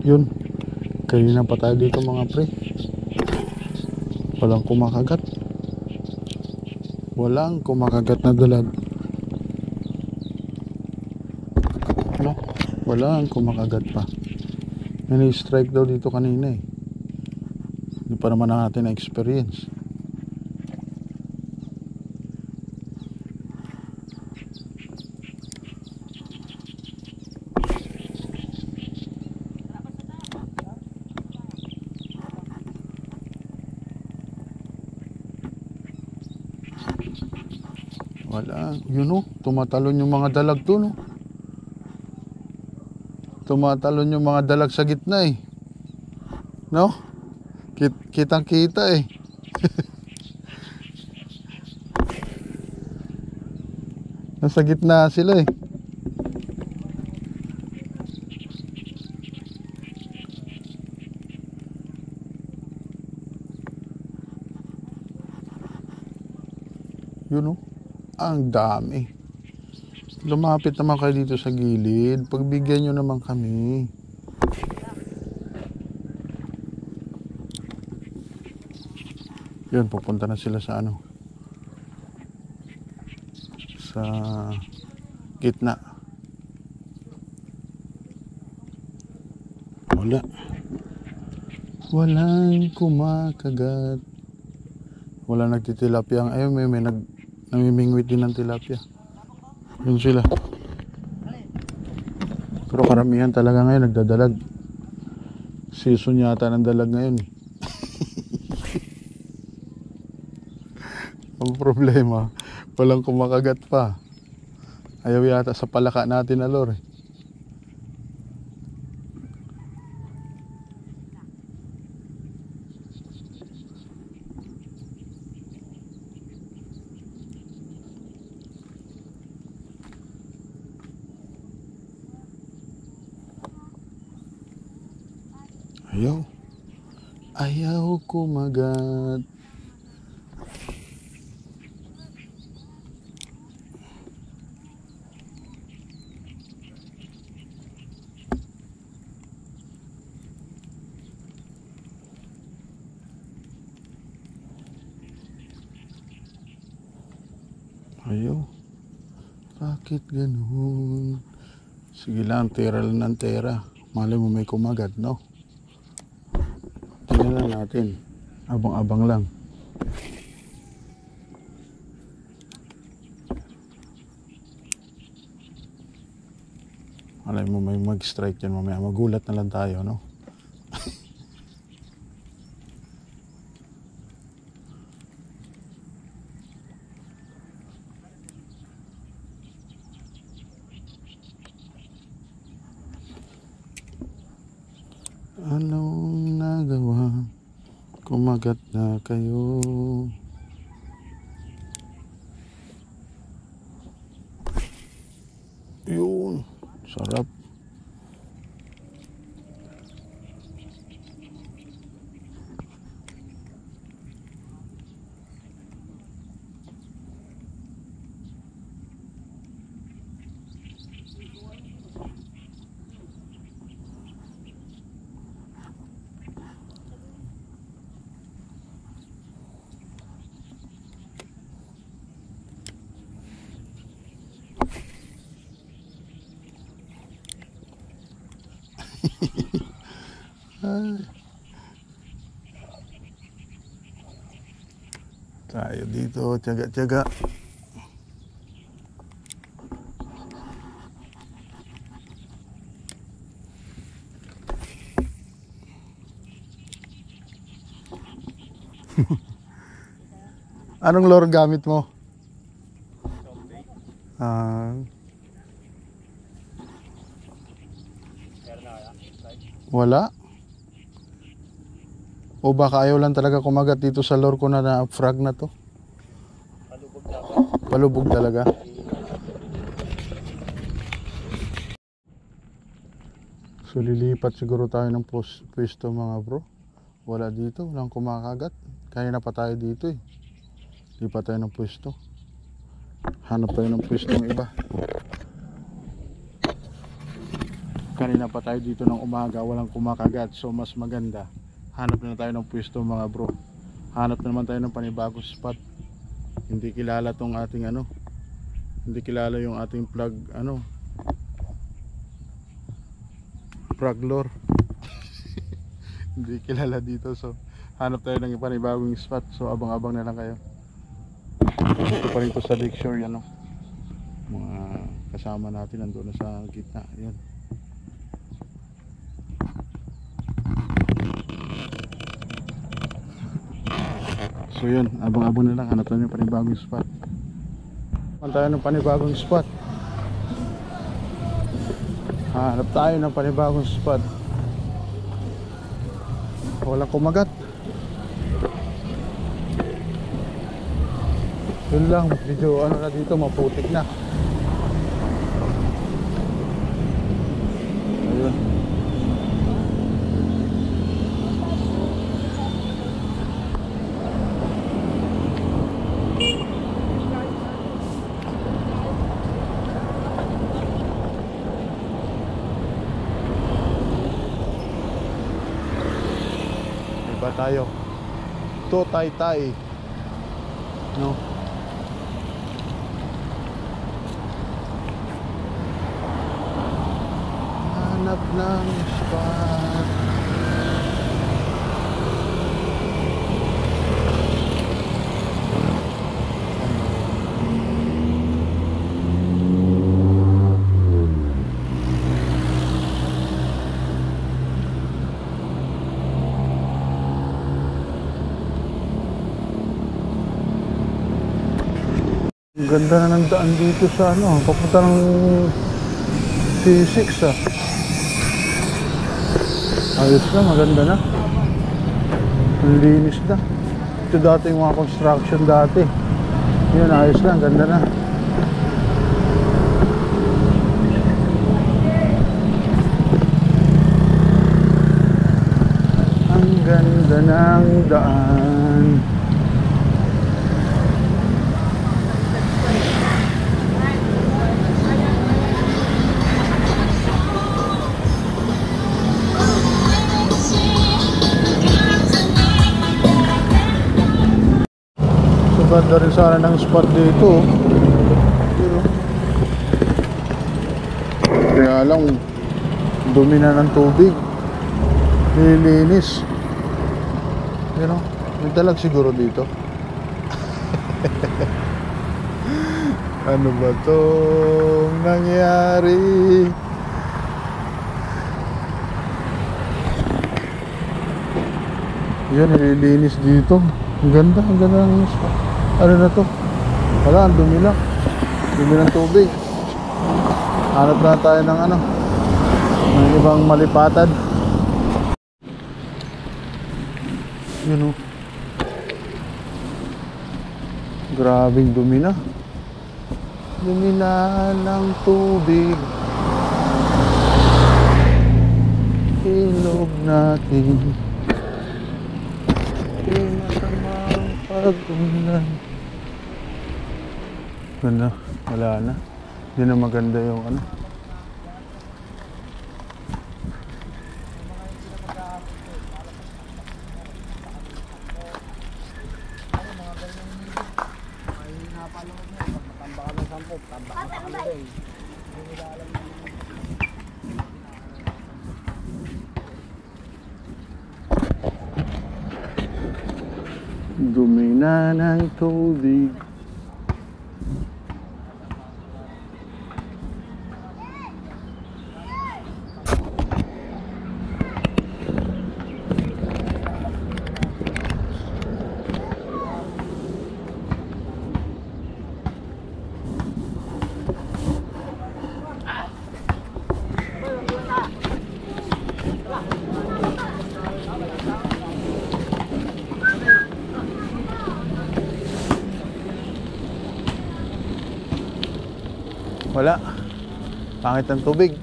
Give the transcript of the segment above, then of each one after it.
Yun, kanina pa tayo dito mga pre. Walang kumakagat. Walang kumakagat na dalag. No? Walang kumakagat pa. May strike daw dito kanina eh. Hindi pa naman natin na-experience. Wala. Yun o, tumatalon yung mga dalag to, no? Tumatalon yung mga dalag sa gitna eh. No? Kitang kita eh. Nasa gitna sila eh. Yun o. Ang dami. Lumapit naman kayo dito sa gilid. Pagbigyan nyo naman kami. Yun, pupunta na sila sa ano, sa gitna. Walang kumakagat. Wala nagtitilapia. Ayun, may namimingwit din ng tilapia. Yun sila. Pero karamihan talaga ngayon nagdadalag. Season yata ng dalag ngayon. Ang problema, walang kumakagat pa. Ayaw yata sa palaka natin na lor eh. Ayaw kumagat. Ayaw. Bakit ganun? Sige lang, tera lang ng tera. Malay mo may kumagat, no? Tingnan lang natin. Abang-abang lang. Malay mo may mag-strike yan mamaya. Magulat na lang tayo, no? Anong nagawa? Kumagat na kayo. Yun. Sarap. Tayo dito, tiyaga-tiyaga. Anong lure gamit mo? Wala. O baka ayaw lang talaga kumagat dito sa lure ko na frag na to. Palubog talaga. So lilipat siguro tayo ng pwesto mga bro. Wala dito, walang kumakagat. Kaya na pa tayo dito eh. Lipat tayo ng pwesto. Hanap tayo ng pwestong iba. Kanina pa tayo dito ng umaga, walang kumakagat. So mas maganda, hanap na tayo ng pwesto mga bro. Hanap na naman tayo ng panibagong spot. Hindi kilala tong ating ano, hindi kilala yung ating plug ano, plug lore. Hindi kilala dito, so hanap tayo ng panibagong spot. So abang-abang na lang kayo. Ito pa rin to sa lakeshore yan, no? Mga kasama natin nandoon na sa gitna. Yan. So yun, abang-abang na lang, hanap tayo ng panibagong spot. Hanap tayo ng panibagong spot. Hanap tayo ng panibagong spot. Walang kumagat. Yun lang, medyo ano na dito, maputik na. Ayun. Iba tayo. To Taytay. No? Hanap ng spot. Ang ganda na ng daan dito sa ano, papunta ng C6 ah. Ayos na, maganda na. Ang linis na. Ito dati yung mga construction dati. Yun, ayos na, ganda na. Ang ganda ng daan. Ganda rin sana ng spot dito. Kaya lang dumi na ng tubig, nililinis. May dalag siguro dito. Ano ba itong nangyari? Yan, nililinis dito. Ang ganda ng spot. Ano na to? Wala, ang dumi lang. Dumi ng tubig. Hanap na tayo ng ano, ng ibang malipatan. Yun o. Grabing dumi na. Dumi na ng tubig. Ilog natin. Di masamang pag-ulan. Ganda, wala na. Hindi na maganda yung ano. Dumi na ng tubig. Wala. Pangit ng tubig.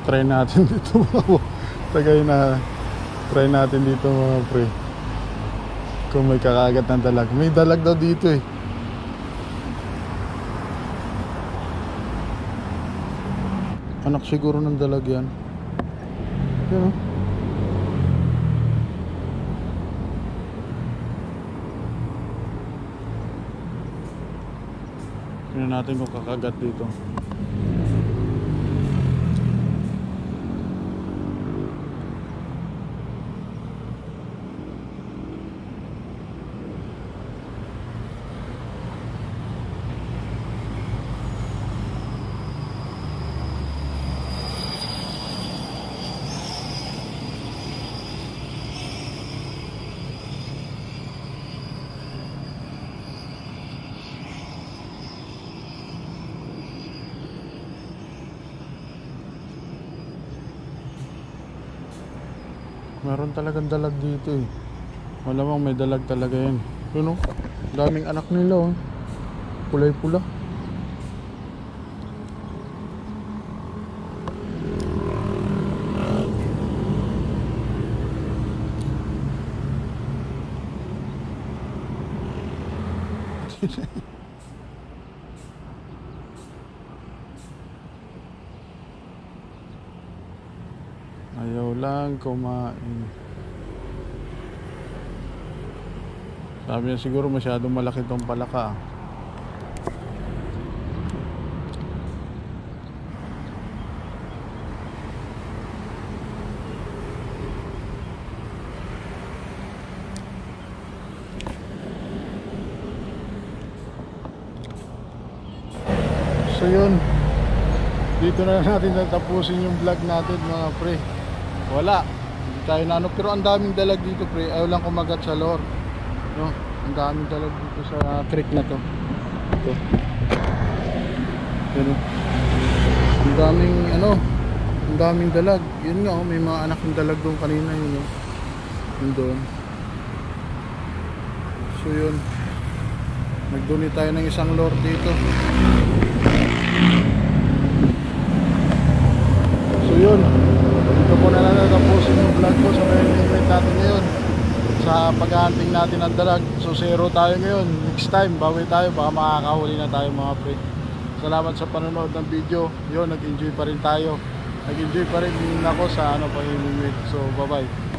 Try natin dito mga tagay na Try natin dito mga pre. Kung may kakagat ng dalag. May dalag daw dito eh. Anak siguro ng dalag yan. Yan oh. Tingnan natin kung kakagat dito. Meron talagang dalag dito eh. Malamang may dalag talaga yan. Yun oh. Daming anak nila oh. Kulay pula. Ayaw lang kumain. Sabi niya siguro masyadong malaki tong palaka. So yun, dito na natin natapusin yung vlog natin mga pre. Wala, hindi tayo na ano, pero ang daming dalag dito pre. Ayaw lang kumagat sa lore, no? Ang daming dalag dito sa creek na to. Ito. Pero ang daming ano, ang daming dalag. Yun nga oh, may mga anak ng dalag doon kanina yun oh. Yun doon. So yun, nag-donate tayo ng isang lore dito. So yun, dito po na lang natapusin yung vlog ko sa event natin ngayon sa paghahunting natin ng dalag. So 0 tayo ngayon. Next time bawi tayo, baka makakahuli na tayo mga pre. Salamat sa panonood ng video. Yun, nag-enjoy pa rin tayo. Nag-enjoy pa rin ako sa pag-imimit. So bye bye.